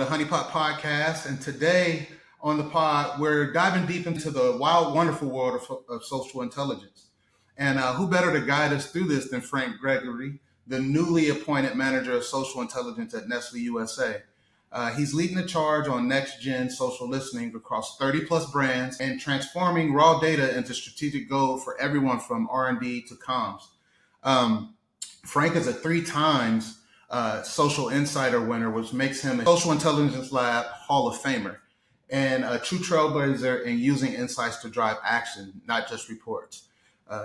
the HoneyPot Podcast. And today on the pod, we're diving deep into the wild, wonderful world of social intelligence. And who better to guide us through this than Frank Gregory, the newly appointed manager of social intelligence at Nestlé USA. He's leading the charge on next-gen social listening across 30-plus brands and transforming raw data into strategic gold for everyone from R&D to comms. Frank is a 3 times Social Insider winner, which makes him a Social Intelligence Lab Hall of Famer and a true trailblazer in using insights to drive action, not just reports.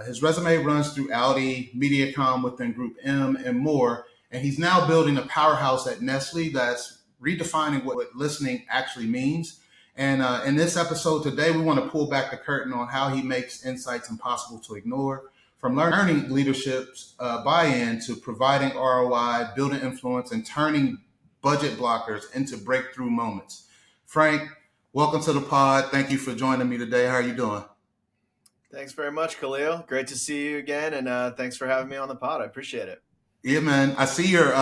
His resume runs through Audi, MediaCom within Group M, and more, and he's now building a powerhouse at Nestlé that's redefining what listening actually means. And in this episode today, we want to pull back the curtain on how he makes insights impossible to ignore, from learning leadership's buy-in to providing ROI, building influence, and turning budget blockers into breakthrough moments. Frank, welcome to the pod. Thank you for joining me today. How are you doing? Thanks very much, Khalil. Great to see you again, and thanks for having me on the pod. I appreciate it. Yeah, man. I see your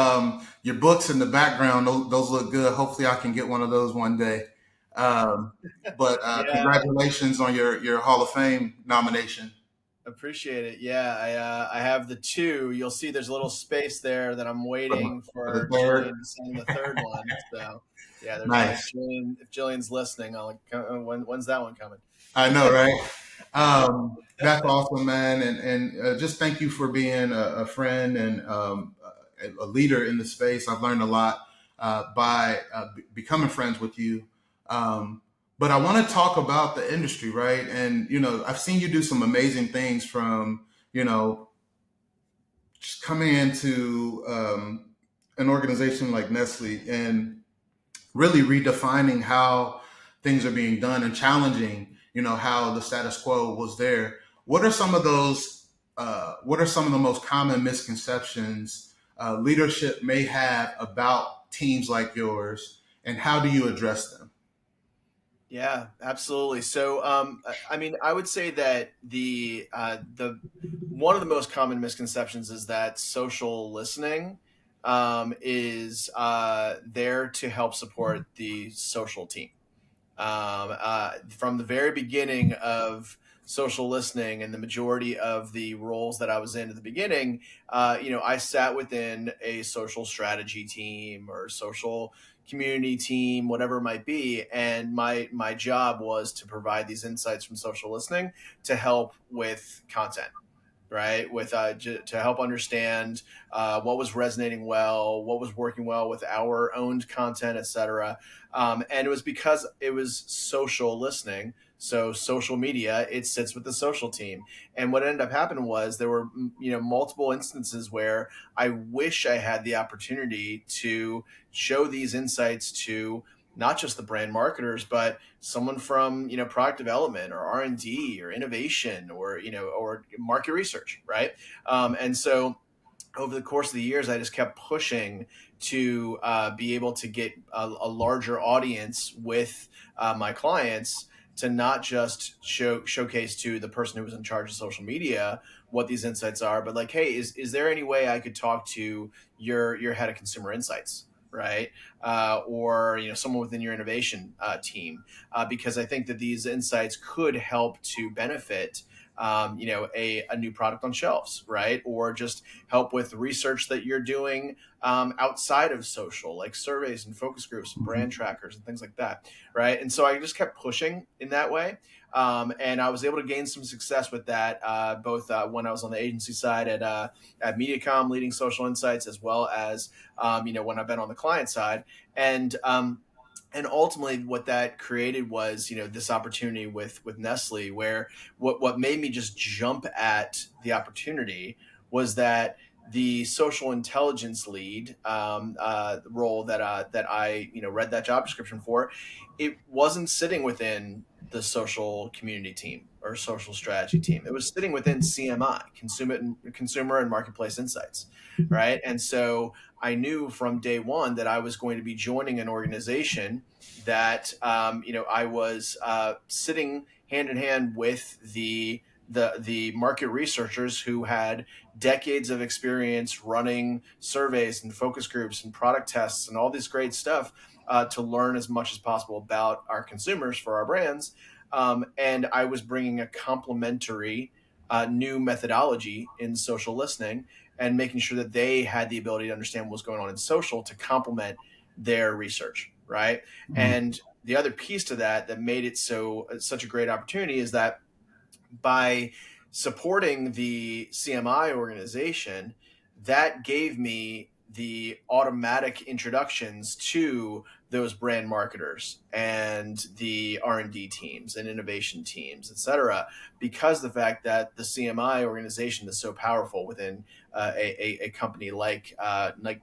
books in the background. Those look good. Hopefully, I can get one of those one day. Congratulations on your Hall of Fame nomination. Appreciate it. Yeah, I have the 2. You'll see there's a little space there that I'm waiting for Jillian to send the 3rd one. So, yeah, there's nice. If Jillian's listening, when's that one coming? I know, right? That's awesome, man. And just thank you for being a friend and a leader in the space. I've learned a lot by becoming friends with you. But I want to talk about the industry, right? And, I've seen you do some amazing things from, just coming into an organization like Nestlé and really redefining how things are being done and challenging, how the status quo was there. What are some of those, what are some of the most common misconceptions leadership may have about teams like yours, and how do you address them? Yeah, absolutely. So, I would say that the one of the most common misconceptions is that social listening is there to help support the social team. From the very beginning of social listening and the majority of the roles that I was in at the beginning, I sat within a social strategy team or social community team, whatever it might be. And my job was to provide these insights from social listening to help with content, right? With to help understand what was resonating well, what was working well with our owned content, etc. And it was because it was social listening. So social media, it sits with the social team. And what ended up happening was there were, multiple instances where I wish I had the opportunity to show these insights to not just the brand marketers, but someone from, product development or R&D or innovation or market research, right? And so over the course of the years, I just kept pushing to be able to get a larger audience with my clients, to not just showcase to the person who was in charge of social media what these insights are, but like, hey, is there any way I could talk to your head of consumer insights, right? Or someone within your innovation team, because I think that these insights could help to benefit a new product on shelves, right? Or just help with research that you're doing outside of social, like surveys and focus groups and brand trackers and things like that, right? And so I just kept pushing in that way. And I was able to gain some success with that, both when I was on the agency side at MediaCom leading social insights, as well as, when I've been on the client side. And ultimately what that created was, this opportunity with Nestlé, where what made me just jump at the opportunity was that the social intelligence lead role that I read that job description for, it wasn't sitting within the social community team or social strategy team. It was sitting within CMI, consumer and marketplace insights, right? And so I knew from day one that I was going to be joining an organization that I was sitting hand in hand with the market researchers who had decades of experience running surveys and focus groups and product tests and all this great stuff, to learn as much as possible about our consumers for our brands. And I was bringing a complementary new methodology in social listening and making sure that they had the ability to understand what was going on in social to complement their research, right? And the other piece to that made it such a great opportunity is that by supporting the CMI organization, that gave me the automatic introductions to those brand marketers and the R&D teams and innovation teams, et cetera, because the fact that the CMI organization is so powerful within a company like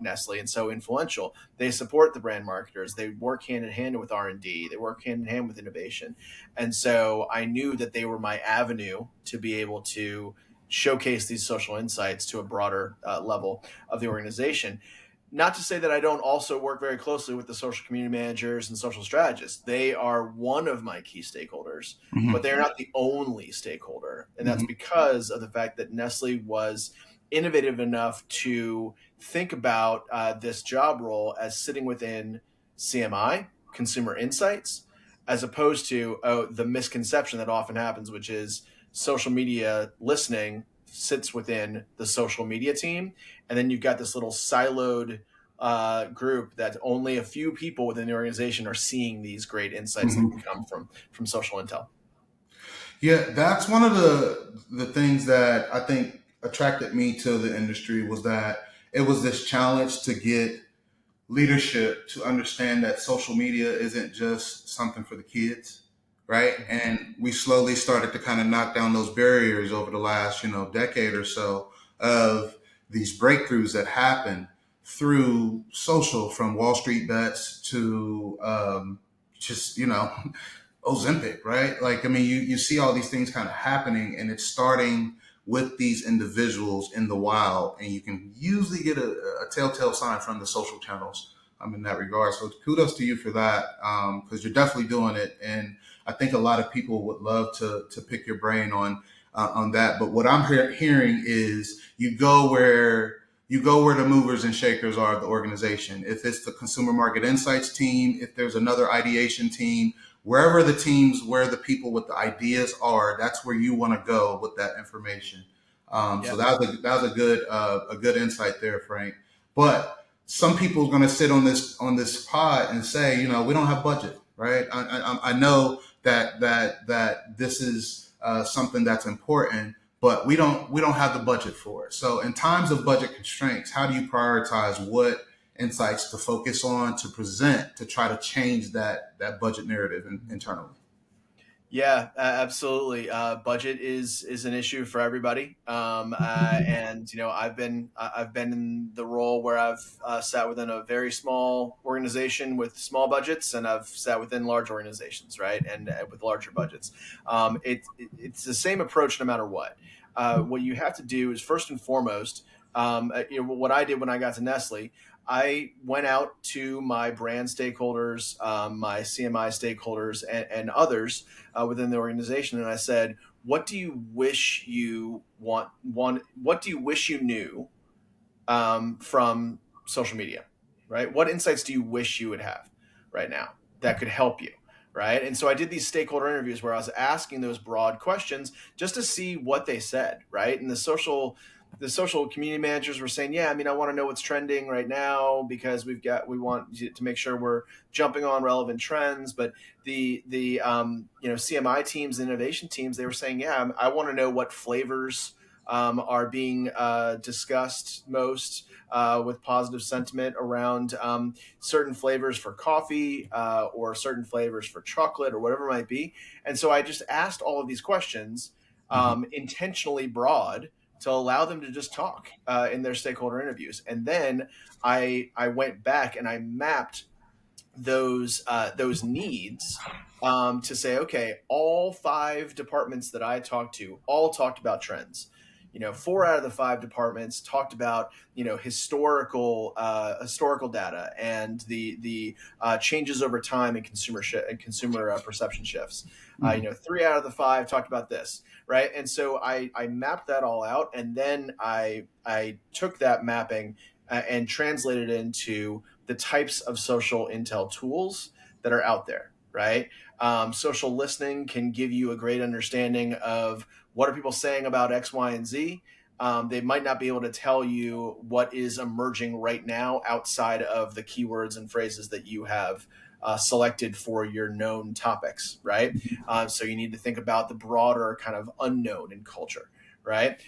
Nestle and so influential. They support the brand marketers. They work hand in hand with R&D. They work hand in hand with innovation. And so I knew that they were my avenue to be able to showcase these social insights to a broader level of the organization. Not to say that I don't also work very closely with the social community managers and social strategists. They are one of my key stakeholders, but they're not the only stakeholder. And that's because of the fact that Nestle was innovative enough to think about this job role as sitting within CMI, consumer insights, as opposed to the misconception that often happens, which is social media listening sits within the social media team. And then you've got this little siloed group that only a few people within the organization are seeing these great insights that can come from social intel. Yeah, that's one of the things that I think attracted me to the industry was that it was this challenge to get leadership to understand that social media isn't just something for the kids, right? And we slowly started to kind of knock down those barriers over the last, decade or so of these breakthroughs that happen through social, from Wall Street bets to Ozempic, right? Like, I mean, you see all these things kind of happening, and it's starting with these individuals in the wild, and you can usually get a telltale sign from the social channels in that regard. So kudos to you for that, because you're definitely doing it. And I think a lot of people would love to pick your brain on that. But what I'm hearing is you go where the movers and shakers are of the organization. If it's the consumer market insights team, if there's another ideation team, wherever the teams, where the people with the ideas are, that's where you want to go with that information. So that was a good insight there, Frank. But some people are going to sit on this pod and say, we don't have budget, right? I know that this is something that's important, but we don't have the budget for it. So in times of budget constraints, how do you prioritize what insights to focus on, to present, to try to change that budget narrative internally? Yeah, absolutely. Budget is an issue for everybody, and I've been in the role where I've sat within a very small organization with small budgets, and I've sat within large organizations, right, and with larger budgets. It's the same approach no matter what. What you have to do is, first and foremost, what I did when I got to Nestle. I went out to my brand stakeholders, my CMI stakeholders, and others within the organization, and I said, "What do you wish you what do you wish you knew from social media, right? What insights do you wish you would have right now that could help you?" Right. And so I did these stakeholder interviews where I was asking those broad questions just to see what they said. Right. And the social community managers were saying, yeah, I mean, I want to know what's trending right now because we want to make sure we're jumping on relevant trends. But the CMI teams, innovation teams, they were saying, yeah, I want to know what flavors are being discussed most with positive sentiment around certain flavors for coffee or certain flavors for chocolate or whatever it might be. And so I just asked all of these questions intentionally broad to allow them to just talk in their stakeholder interviews. And then I went back and I mapped those needs to say, okay, all 5 departments that I talked to all talked about trends. 4 out of the 5 departments talked about, historical data and the changes over time in consumer perception shifts. 3 out of the 5 talked about this, right? And so I mapped that all out, and then I took that mapping and translated it into the types of social intel tools that are out there, right? Social listening can give you a great understanding of what are people saying about X, Y, and Z. They might not be able to tell you what is emerging right now outside of the keywords and phrases that you have selected for your known topics, right? So you need to think about the broader kind of unknown in culture, right?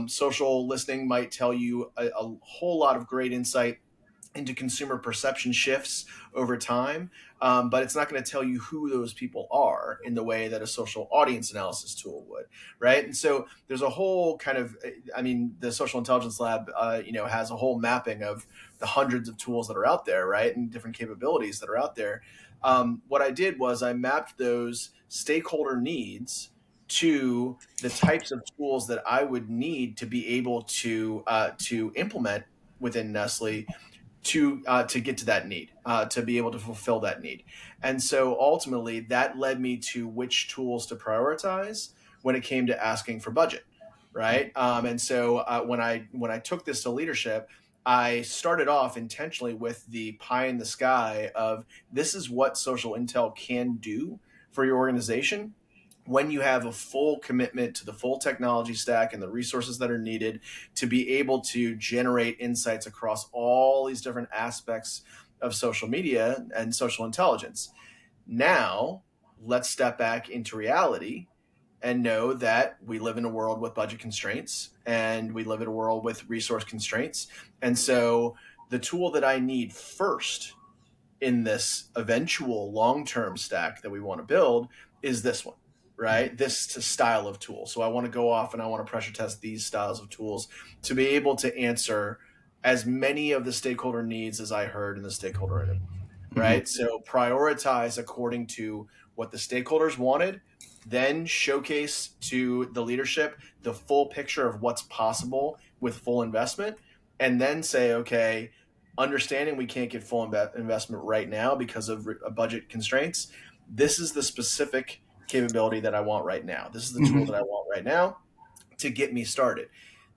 Social listening might tell you a whole lot of great insight into consumer perception shifts over time, but it's not going to tell you who those people are in the way that a social audience analysis tool would, right? And so there's a whole kind of, I mean, the Social Intelligence Lab, has a whole mapping of the hundreds of tools that are out there, right, and different capabilities that are out there. What I did was I mapped those stakeholder needs to the types of tools that I would need to be able to implement within Nestle to get to that need, to be able to fulfill that need. And so ultimately that led me to which tools to prioritize when it came to asking for budget, right? And so when I took this to leadership, I started off intentionally with the pie in the sky of this is what social intel can do for your organization when you have a full commitment to the full technology stack and the resources that are needed to be able to generate insights across all these different aspects of social media and social intelligence. Now, let's step back into reality and know that we live in a world with budget constraints and we live in a world with resource constraints. And so the tool that I need first in this eventual long-term stack that we want to build is this one, right? This style of tool. So I want to go off and I want to pressure test these styles of tools to be able to answer as many of the stakeholder needs as I heard in the stakeholder interview, right? So prioritize according to what the stakeholders wanted, then showcase to the leadership the full picture of what's possible with full investment, and then say, okay, understanding we can't get full investment right now because of budget constraints, this is the specific capability that I want right now. This is the tool that I want right now to get me started.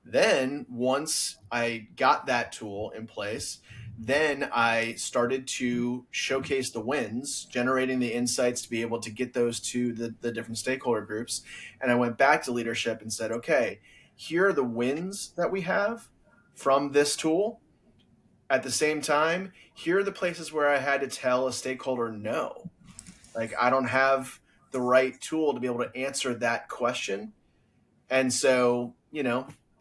Then once I got that tool in place, then I started to showcase the wins, generating the insights to be able to get those to the different stakeholder groups. And I went back to leadership and said, okay, here are the wins that we have from this tool. At the same time, here are the places where I had to tell a stakeholder no. Like, I don't have the right tool to be able to answer that question. And so,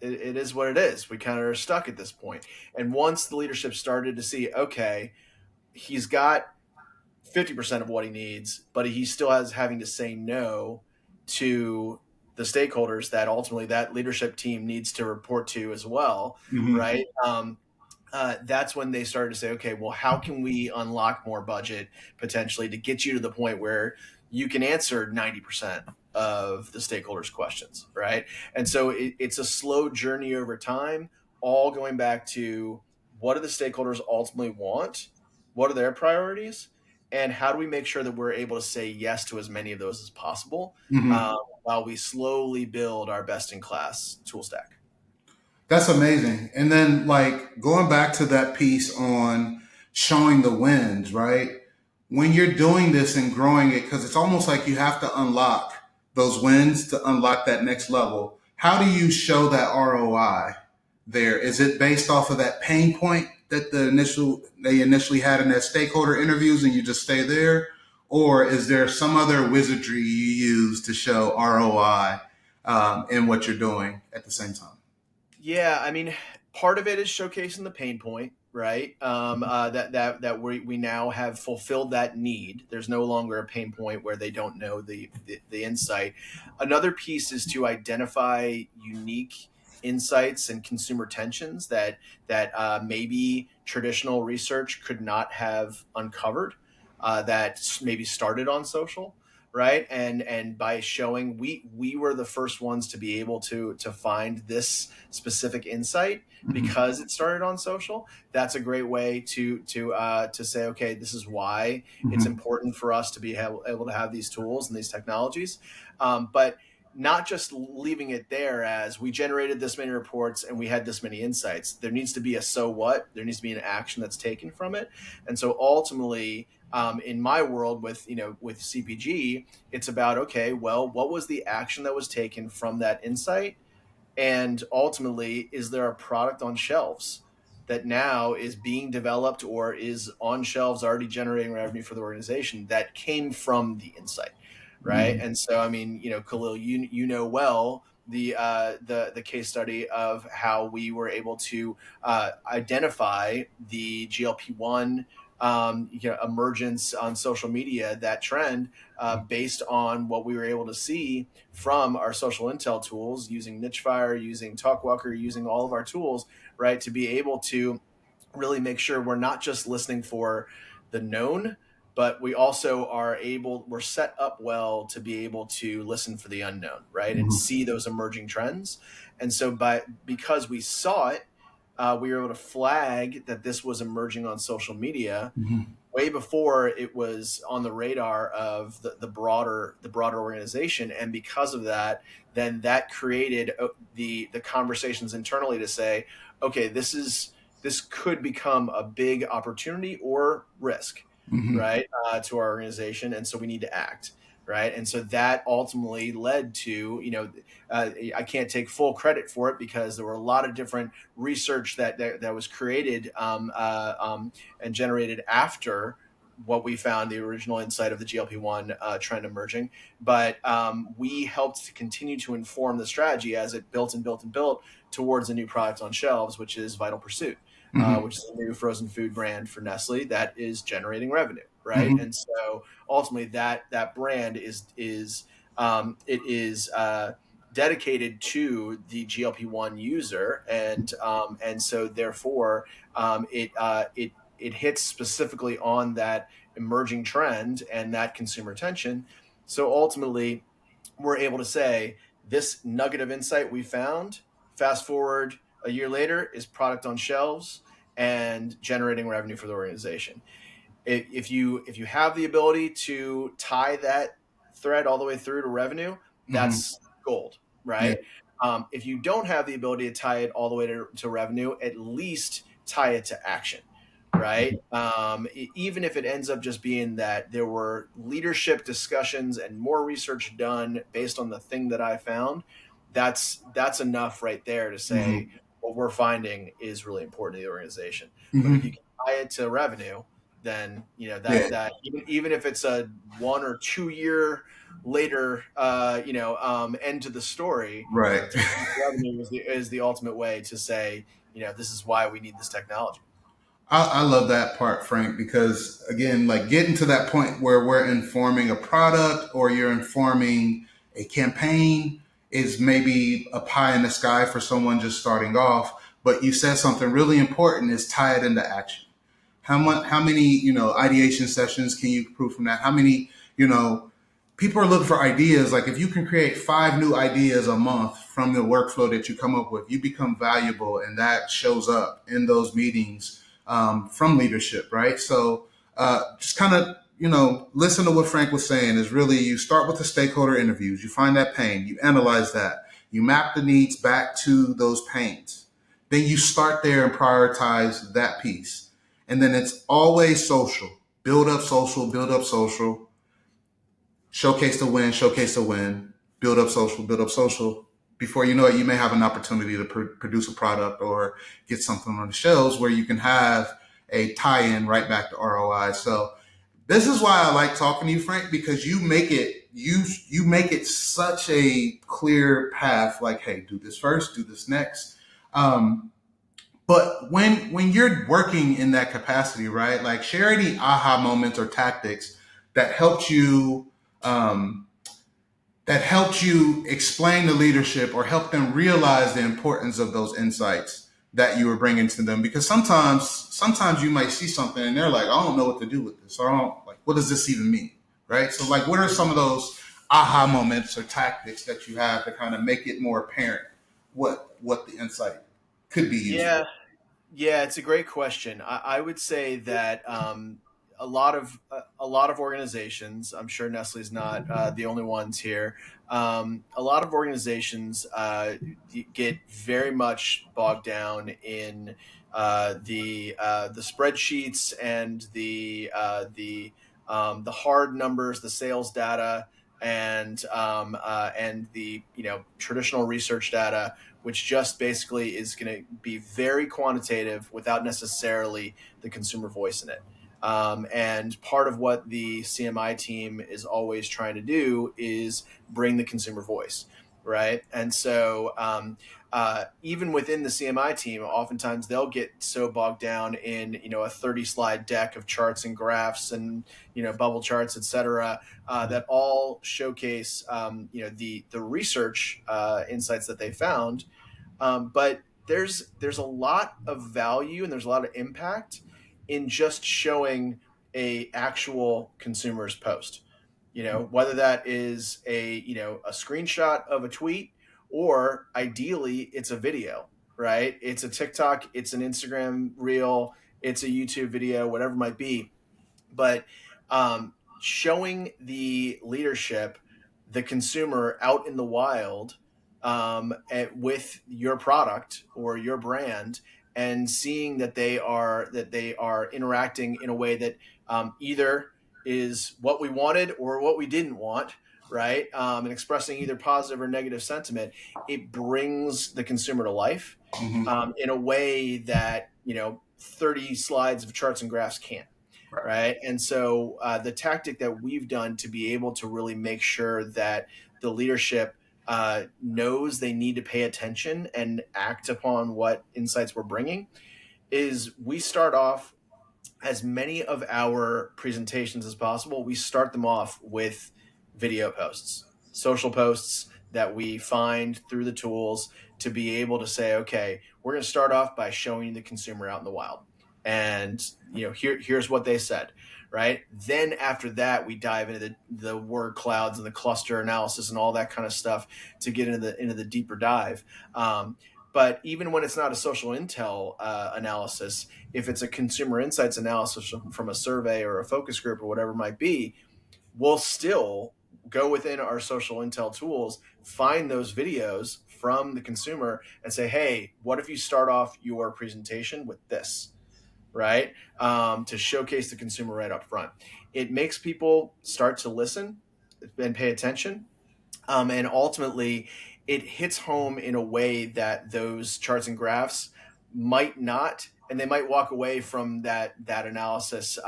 it is what it is. We kind of are stuck at this point. And once the leadership started to see, okay, he's got 50% of what he needs, but he still has having to say no to the stakeholders that ultimately that leadership team needs to report to as well, right? That's when they started to say, okay, well, how can we unlock more budget potentially to get you to the point where you can answer 90% of the stakeholders' questions, right? And so it's a slow journey over time, all going back to what do the stakeholders ultimately want? What are their priorities? And how do we make sure that we're able to say yes to as many of those as possible while we slowly build our best-in-class tool stack? That's amazing. And then, like, going back to that piece on showing the wins, right? When you're doing this and growing it, because it's almost like you have to unlock those wins to unlock that next level. How do you show that ROI there? Is it based off of that pain point that they initially had in their stakeholder interviews and you just stay there? Or is there some other wizardry you use to show ROI in what you're doing at the same time? Yeah, I mean, part of it is showcasing the pain point, right? That we now have fulfilled that need. There's no longer a pain point where they don't know the insight. Another piece is to identify unique insights and consumer tensions that maybe traditional research could not have uncovered, that maybe started on social. Right. And by showing we were the first ones to be able to find this specific insight because it started on social. That's a great way to say, OK, this is why it's important for us to be able to have these tools and these technologies. But not just leaving it there as we generated this many reports and we had this many insights. There needs to be a so what. There needs to be an action that's taken from it. And so ultimately, in my world with with CPG, it's about, okay, well, what was the action that was taken from that insight? And ultimately, is there a product on shelves that now is being developed or is on shelves already generating revenue for the organization that came from the insight, right? Mhm. And so, I mean, Khalil, you know well the case study of how we were able to identify the GLP-1 emergence on social media, that trend, based on what we were able to see from our social intel tools, using Nichefire, using Talkwalker, using all of our tools, right, to be able to really make sure we're not just listening for the known, but we also we're set up well to be able to listen for the unknown, right, and Mhm. see those emerging trends. And so because we saw it, we were able to flag that this was emerging on social media Mhm. way before it was on the radar of the broader organization. And because of that, then that created the conversations internally to say, okay, this could become a big opportunity or risk, Mhm. right, to our organization, and so we need to act, right. And so that ultimately led to, I can't take full credit for it because there were a lot of different research that was created, and generated after what we found, the original insight of the GLP-1 trend emerging. But we helped to continue to inform the strategy as it built and built and built towards a new product on shelves, which is Vital Pursuit, Mhm. which is a new frozen food brand for Nestle that is generating revenue, right? Mhm. And so ultimately, that brand is dedicated to the GLP-1 user, and so therefore, it hits specifically on that emerging trend and that consumer attention. So ultimately, we're able to say this nugget of insight we found, fast forward a year later, is product on shelves and generating revenue for the organization. If you have the ability to tie that thread all the way through to revenue, Mhm. that's gold, Yeah. right? If you don't have the ability to tie it all the way to revenue, at least tie it to action, right? Even if it ends up just being that there were leadership discussions and more research done based on the thing that I found, that's enough right there to say Mhm. what we're finding is really important to the organization. But if you Mhm. can tie it to revenue, then Yeah. that even if it's a 1 or 2 year later, end to the story, Right. tying it to revenue is the ultimate way to say, this is why we need this technology. I love that part, Frank, because again, like getting to that point where we're informing a product or you're informing a campaign is maybe a pie in the sky for someone just starting off. But you said something really important is tie it into action. How many, ideation sessions can you prove from that? How many, people are looking for ideas. Like if you can create 5 new ideas a month from the workflow that you come up with, you become valuable, and that shows up in those meetings from leadership, right? So just kind of listen to what Frank was saying. Is really you start with the stakeholder interviews, you find that pain, you analyze that, you map the needs back to those pains, then you start there and prioritize that piece, and then it's always social. Build up social, showcase the win, build up social. Before you know it, you may have an opportunity to produce a product or get something on the shelves where you can have a tie-in right back to ROI. So this is why I like talking to you, Frank, because you make it such a clear path. Like, hey, do this first, do this next. But when you're working in that capacity, right? Like, share any aha moments or tactics that helped you um, explain the leadership or help them realize the importance of those insights that you were bringing to them. Because sometimes you might see something and they're like, I don't know what to do with this. Or I don't like, what does this even mean? Right. So like, what are some of those aha moments or tactics that you have to kind of make it more apparent what the insight could be used for? Yeah, yeah, it's a great question. I would say that, a lot of organizations. I'm sure Nestle's not the only ones here. A lot of organizations get very much bogged down in the spreadsheets and the hard numbers, the sales data, and the traditional research data, which just basically is going to be very quantitative without necessarily the consumer voice in it. And part of what the CMI team is always trying to do is bring the consumer voice, right? And so even within the CMI team, oftentimes they'll get so bogged down in a 30-slide deck of charts and graphs and bubble charts, et cetera, that all showcase the research insights that they found. But there's a lot of value and there's a lot of impact in just showing a actual consumer's post, whether that is a screenshot of a tweet, or ideally it's a video, right? It's a TikTok, it's an Instagram reel, it's a YouTube video, whatever it might be. But showing the leadership, the consumer out in the wild with your product or your brand, and seeing that they are interacting in a way that either is what we wanted or what we didn't want, right? And expressing either positive or negative sentiment, it brings the consumer to life in a way that 30 slides of charts and graphs can't. Right. And so the tactic that we've done to be able to really make sure that the leadership knows they need to pay attention and act upon what insights we're bringing is we start off as many of our presentations as possible. We start them off with video posts, social posts that we find through the tools to be able to say, okay, we're going to start off by showing the consumer out in the wild. And, here's what they said, right? Then after that, we dive into the word clouds and the cluster analysis and all that kind of stuff to get into the deeper dive. But even when it's not a social intel analysis, if it's a consumer insights analysis from a survey or a focus group or whatever it might be, we'll still go within our social intel tools, find those videos from the consumer and say, hey, what if you start off your presentation with this? Right? To showcase the consumer right up front. It makes people start to listen and pay attention. And ultimately, it hits home in a way that those charts and graphs might not, and they might walk away from that analysis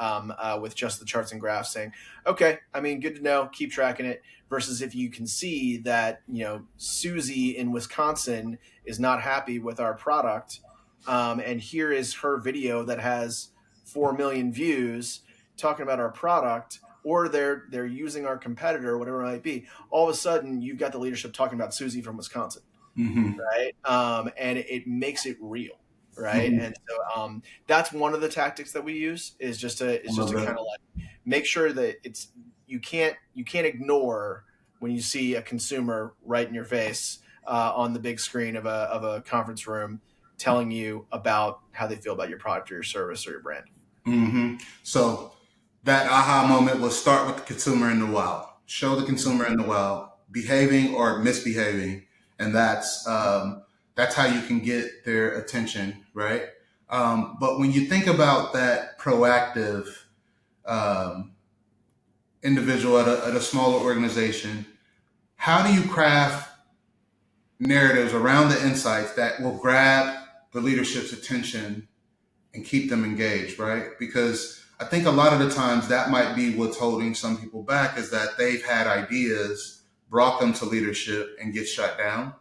with just the charts and graphs saying, okay, good to know, keep tracking it. Versus if you can see that, Susie in Wisconsin is not happy with our product, and here is her video that has 4 million views talking about our product, or they're using our competitor, whatever it might be. All of a sudden, you've got the leadership talking about Susie from Wisconsin, right? And it makes it real, right? And so that's one of the tactics that we use is just to kind of like make sure that you can't ignore when you see a consumer right in your face on the big screen of a conference room, telling you about how they feel about your product or your service or your brand. So that aha moment will start with the consumer in the wild. Show the consumer in the wild, behaving or misbehaving, and that's how you can get their attention, right? But when you think about that proactive individual at a smaller organization, how do you craft narratives around the insights that will grab the leadership's attention and keep them engaged, right? Because I think a lot of the times that might be what's holding some people back is that they've had ideas, brought them to leadership and get shut down.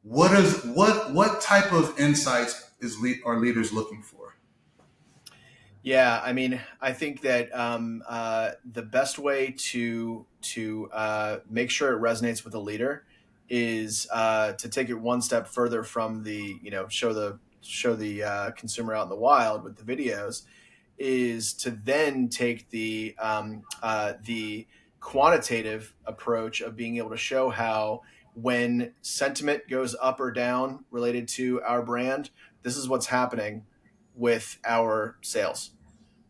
What type of insights are leaders looking for? Yeah, I think that the best way to make sure it resonates with a leader is to take it one step further from the show the consumer out in the wild with the videos, is to then take the quantitative approach of being able to show how when sentiment goes up or down related to our brand, this is what's happening with our sales,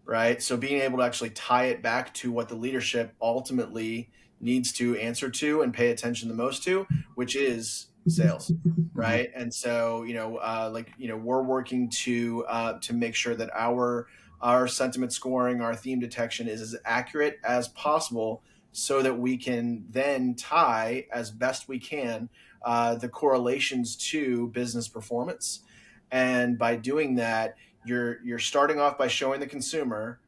right? So being able to actually tie it back to what the leadership ultimately needs to answer to and pay attention the most to, which is sales, right? And so, we're working to make sure that our sentiment scoring, our theme detection is as accurate as possible, so that we can then tie as best we can the correlations to business performance. And by doing that, you're starting off by showing the consumer,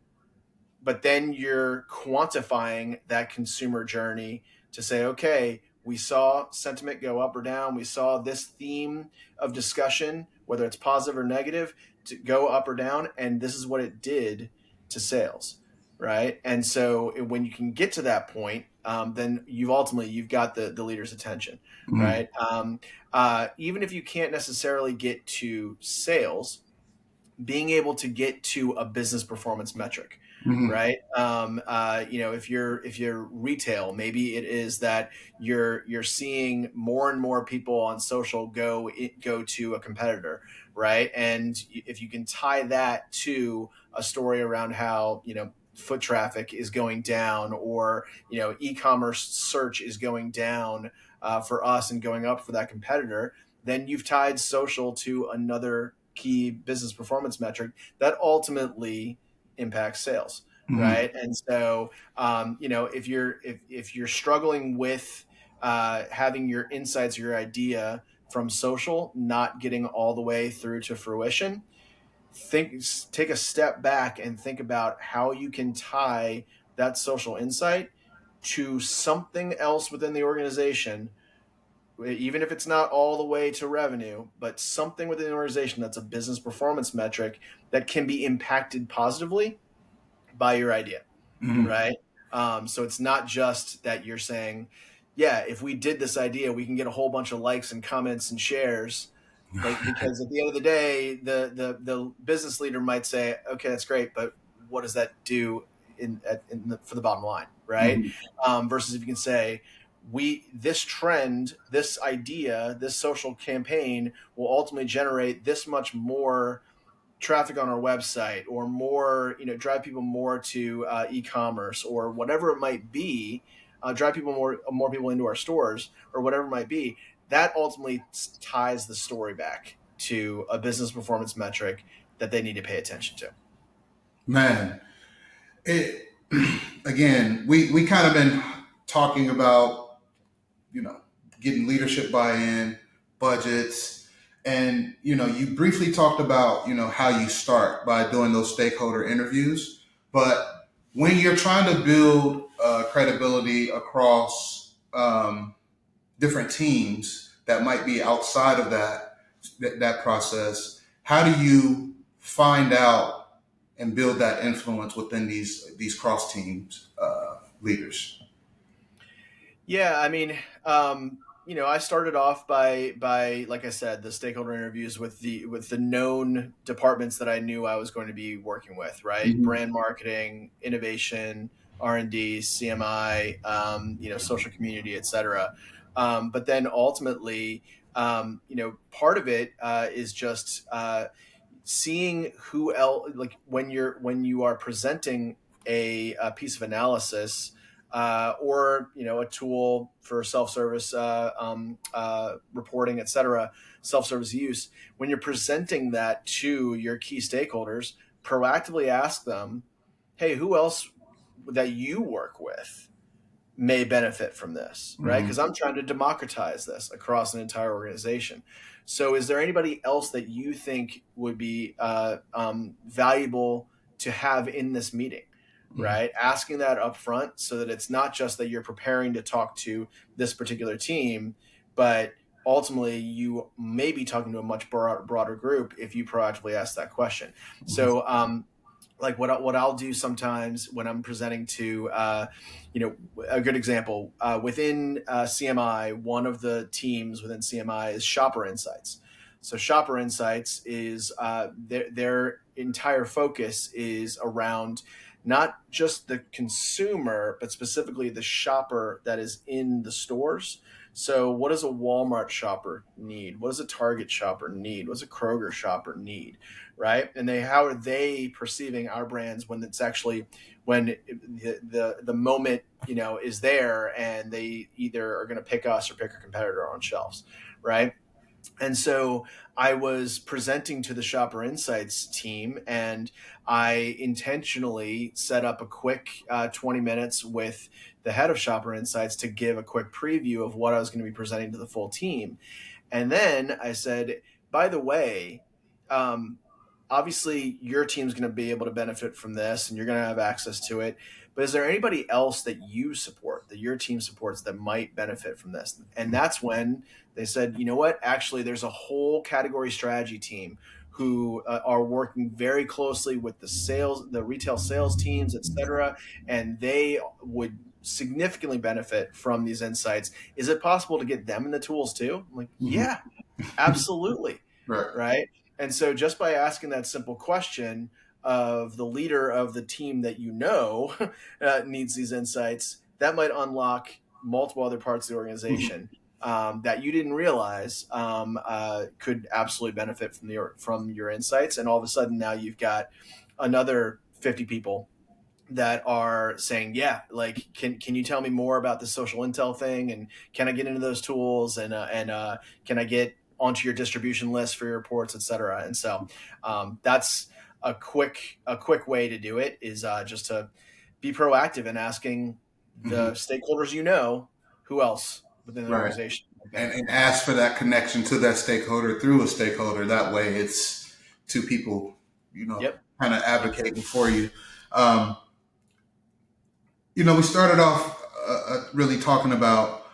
but then you're quantifying that consumer journey to say, okay, we saw sentiment go up or down. We saw this theme of discussion, whether it's positive or negative, to go up or down, and this is what it did to sales, right? And so when you can get to that point, then you've got the leader's attention, right? Even if you can't necessarily get to sales, being able to get to a business performance metric, right? If you're retail, maybe it is that you're seeing more and more people on social go to a competitor, right? And if you can tie that to a story around how foot traffic is going down, or e-commerce search is going down for us and going up for that competitor, then you've tied social to another key business performance metric that ultimately impacts sales, right? And so, if you're struggling with having your insights, your idea from social not getting all the way through to fruition, take a step back and think about how you can tie that social insight to something else within the organization, even if it's not all the way to revenue, but something within the organization that's a business performance metric that can be impacted positively by your idea, right? So it's not just that you're saying, yeah, if we did this idea, we can get a whole bunch of likes and comments and shares. Because at the end of the day, the business leader might say, okay, that's great, but what does that do for the bottom line, right? Versus if you can say, this trend, this idea, this social campaign will ultimately generate this much more traffic on our website, or more, drive people more to e-commerce, or whatever it might be, drive more people into our stores, or whatever it might be. That ultimately ties the story back to a business performance metric that they need to pay attention to. Man, it again, we kind of been talking about, getting leadership buy-in, budgets, and you briefly talked about how you start by doing those stakeholder interviews. But when you're trying to build credibility across different teams that might be outside of that process, how do you find out and build that influence within these cross teams leaders? Yeah, I mean, I started off by like I said, the stakeholder interviews with the known departments that I knew I was going to be working with, right? Brand marketing, innovation, R&D, CMI, social community, etc. But then ultimately, part of it is just seeing who else, like when you are presenting a piece of analysis, or a tool for self-service reporting, etc., self-service use. When you're presenting that to your key stakeholders, proactively ask them, "Hey, who else that you work with may benefit from this?" Right? Because I'm trying to democratize this across an entire organization. So, is there anybody else that you think would be valuable to have in this meeting? Right? Asking that up front, so that it's not just that you're preparing to talk to this particular team, but ultimately you may be talking to a much broader group if you proactively ask that question. So, like what I'll do sometimes when I'm presenting to, a good example within CMI, one of the teams within CMI is Shopper Insights. So Shopper Insights is their entire focus is around not just the consumer, but specifically the shopper that is in the stores. So what does a Walmart shopper need? What does a Target shopper need? What does a Kroger shopper need? Right. And how are they perceiving our brands when it's actually, when the moment, is there, and they either are going to pick us or pick a competitor on shelves. Right. And so I was presenting to the Shopper Insights team, and I intentionally set up a quick 20 minutes with the head of Shopper Insights to give a quick preview of what I was going to be presenting to the full team. And then I said, by the way, um, obviously your team's going to be able to benefit from this and you're going to have access to it. But is there anybody else that you support, that your team supports, that might benefit from this? And that's when they said, you know what, actually, there's a whole category strategy team who are working very closely with the retail sales teams, et cetera, and they would significantly benefit from these insights. Is it possible to get them in the tools too? I'm like, yeah, absolutely. Right. And so just by asking that simple question of the leader of the team that needs these insights, that might unlock multiple other parts of the organization that you didn't realize could absolutely benefit from your insights. And all of a sudden now you've got another 50 people that are saying, yeah, like, can you tell me more about the social intel thing? And can I get into those tools? And can I get onto your distribution list for your reports, et cetera? And so that's a quick way to do it, is just to be proactive in asking the stakeholders, who else within the organization. And ask for that connection to that stakeholder through a stakeholder. That way it's two people, kind of advocating for you. We started off really talking about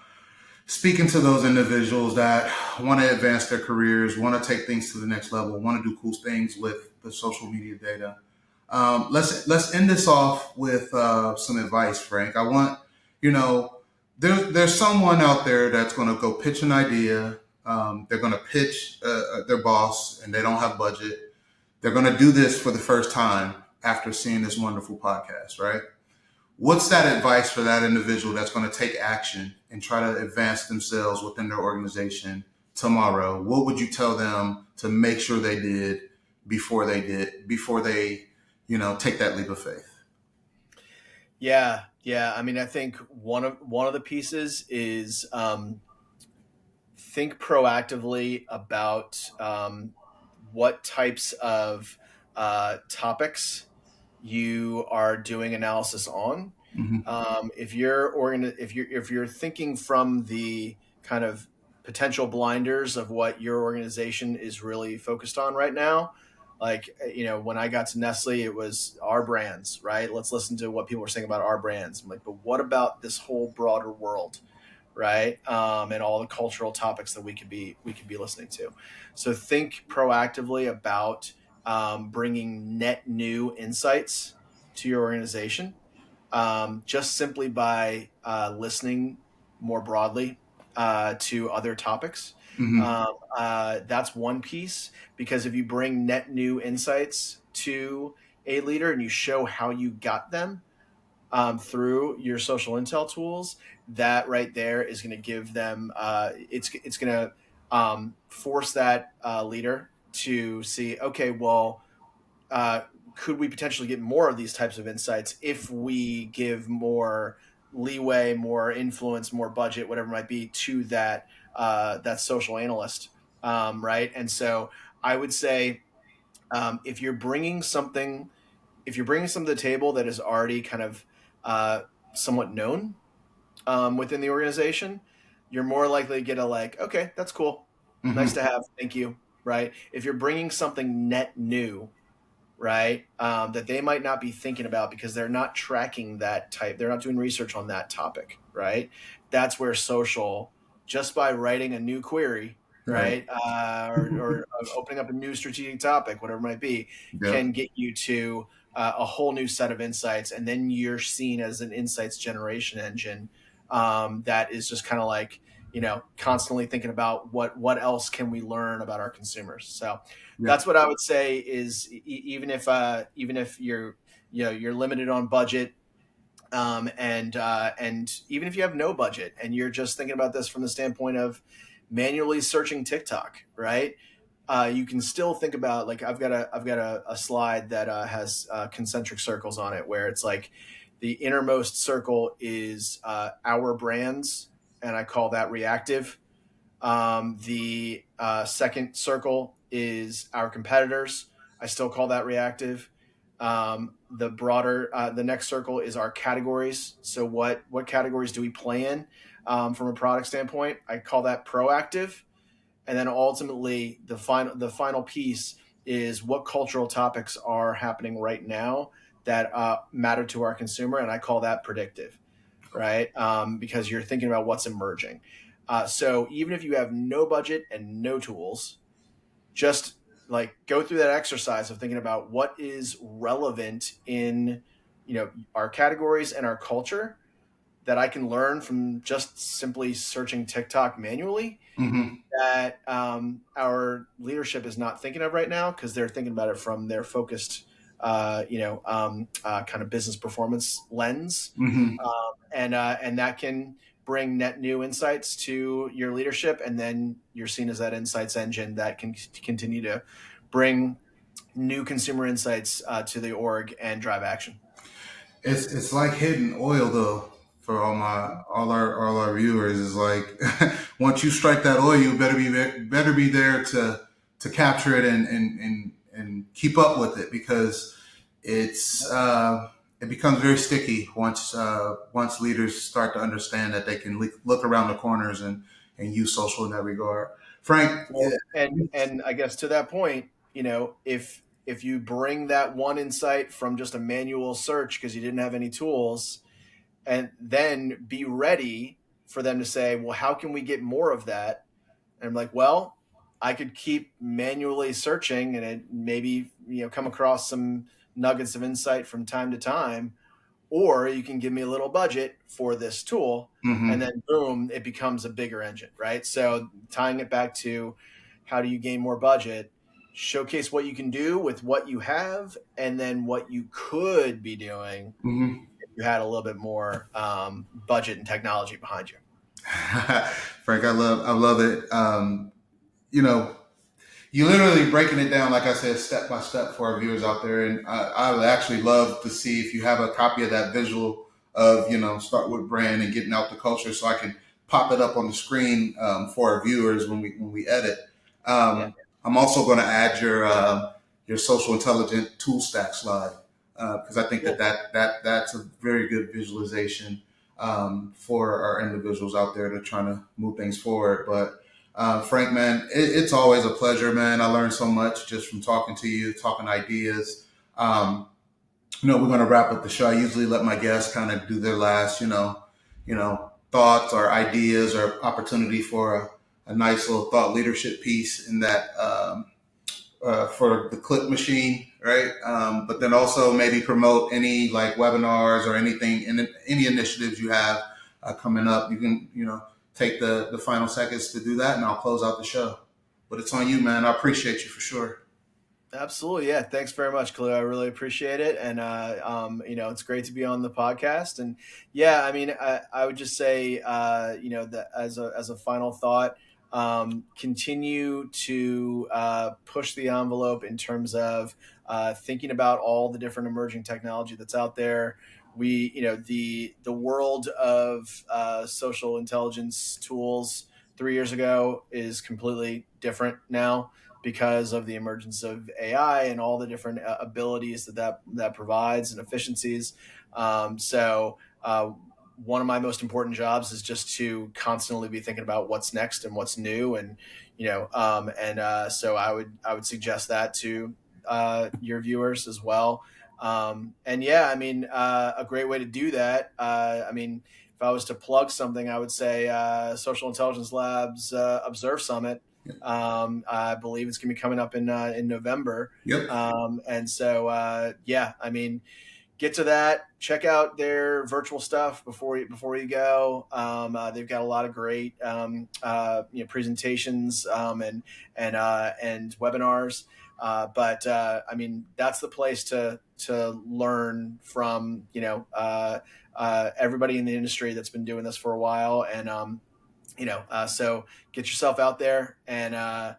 speaking to those individuals that want to advance their careers, want to take things to the next level, want to do cool things with the social media data. Let's end this off with some advice, Frank. I want, there's someone out there that's going to go pitch an idea. They're going to pitch their boss, and they don't have budget. They're going to do this for the first time after seeing this wonderful podcast, right? What's that advice for that individual that's going to take action and try to advance themselves within their organization tomorrow? What would you tell them to make sure they did before they take that leap of faith? Yeah. I mean, I think one of the pieces is think proactively about what types of topics you are doing analysis on. If you're thinking from the kind of potential blinders of what your organization is really focused on right now, like, when I got to Nestlé, it was our brands, right? Let's listen to what people are saying about our brands. I'm like, but what about this whole broader world, right? And all the cultural topics that we could be listening to. So think proactively about bringing net new insights to your organization, just simply by listening more broadly to other topics. That's one piece, because if you bring net new insights to a leader and you show how you got them through your social intel tools, that right there is going to give them it's going to force that leader to see, okay, well, could we potentially get more of these types of insights if we give more leeway, more influence, more budget, whatever it might be, to that social analyst, right? And so I would say, if you're bringing something to the table that is already kind of somewhat known within the organization, you're more likely to get a okay, that's cool, nice to have, thank you, right? If you're bringing something net new, right, that they might not be thinking about because they're not tracking they're not doing research on that topic, right? That's where social, just by writing a new query, right, or opening up a new strategic topic, whatever it might be, can get you to a whole new set of insights. And then you're seen as an insights generation engine that is just kind of constantly thinking about what else can we learn about our consumers. So that's what I would say is, even if you're limited on budget, And even if you have no budget and you're just thinking about this from the standpoint of manually searching TikTok, right? You can still think about, like, I've got a slide that has concentric circles on it, where it's like the innermost circle is our brands, and I call that reactive. The second circle is our competitors. I still call that reactive. The next circle is our categories. So what categories do we play in from a product standpoint? I call that proactive. And then ultimately, the final piece is what cultural topics are happening right now that matter to our consumer, and I call that predictive, right? Because you're thinking about what's emerging. So even if you have no budget and no tools, just like go through that exercise of thinking about what is relevant in, our categories and our culture that I can learn from just simply searching TikTok manually, Mm-hmm. that our leadership is not thinking of right now, because they're thinking about it from their focused, kind of business performance lens, Mm-hmm. and that can bring net new insights to your leadership, and then you're seen as that insights engine that can continue to bring new consumer insights to the org and drive action. It's like hidden oil though. For all our viewers, is like once you strike that oil, you better be there to capture it and keep up with it, because it becomes very sticky once leaders start to understand that they can look around the corners and use social in that regard. Frank, Well, and I guess to that point, if you bring that one insight from just a manual search because you didn't have any tools, and then be ready for them to say, well, how can we get more of that? And I'm like, well, I could keep manually searching and it maybe, come across some nuggets of insight from time to time, or you can give me a little budget for this tool, mm-hmm. and then boom, it becomes a bigger engine, right? So tying it back to how do you gain more budget, showcase what you can do with what you have, and then what you could be doing Mm-hmm. if you had a little bit more budget and technology behind you. Frank, I love it. You literally breaking it down, like I said, step by step for our viewers out there. And I would actually love to see if you have a copy of that visual of, start with brand and getting out the culture, so I can pop it up on the screen for our viewers when we edit. I'm also going to add your social intelligent tool stack slide, because I think that's a very good visualization for our individuals out there that are trying to move things forward. But Frank, man, it's always a pleasure, man. I learned so much just from talking to you, talking ideas. We're going to wrap up the show. I usually let my guests kind of do their last, thoughts or ideas or opportunity for a nice little thought leadership piece in that for the clip machine, right? But then also maybe promote any like webinars or anything, any initiatives you have coming up. You can, take the final seconds to do that, and I'll close out the show. But it's on you, man. I appreciate you for sure. Absolutely. Yeah. Thanks very much, Khalil. I really appreciate it. And, it's great to be on the podcast. And yeah, I mean, I would just say, that as a final thought, continue to push the envelope in terms of thinking about all the different emerging technology that's out there. The world of social intelligence tools 3 years ago is completely different now, because of the emergence of AI and all the different abilities that provides and efficiencies. So one of my most important jobs is just to constantly be thinking about what's next and what's new, and so I would suggest that to your viewers as well. A great way to do that. If I was to plug something, I would say Social Intelligence Labs Observe Summit. I believe it's going to be coming up in November. Yep. And so, get to that. Check out their virtual stuff before you go. They've got a lot of great presentations and webinars. But I mean, that's the place to learn from everybody in the industry that's been doing this for a while. And so get yourself out there, and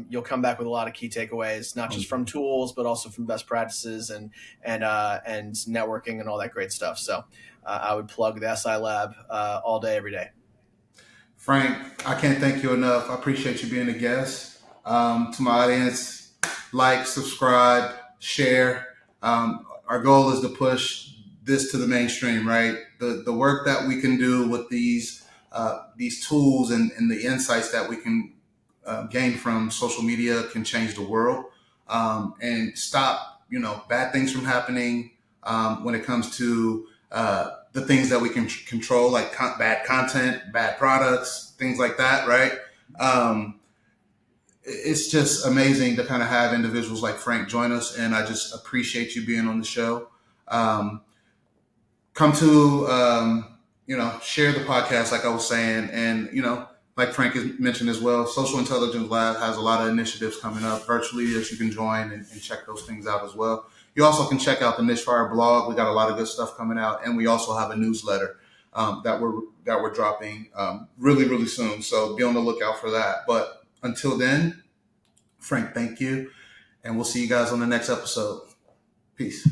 you'll come back with a lot of key takeaways, not just from tools, but also from best practices and networking and all that great stuff. So I would plug the SI Lab all day, every day. Frank, I can't thank you enough. I appreciate you being a guest. To my audience, like, subscribe, share. Our goal is to push this to the mainstream, right? The work that we can do with these tools and the insights that we can gain from social media can change the world, and stop, bad things from happening when it comes to the things that we can control, like bad content, bad products, things like that, right? It's just amazing to kind of have individuals like Frank join us, and I just appreciate you being on the show. Come to, share the podcast, like I was saying, and, like Frank has mentioned as well, Social Intelligence Lab has a lot of initiatives coming up virtually that you can join and check those things out as well. You also can check out the Niche Fire blog. We got a lot of good stuff coming out, and we also have a newsletter that we're dropping really, really soon. So be on the lookout for that. But until then, Frank, thank you, and we'll see you guys on the next episode. Peace.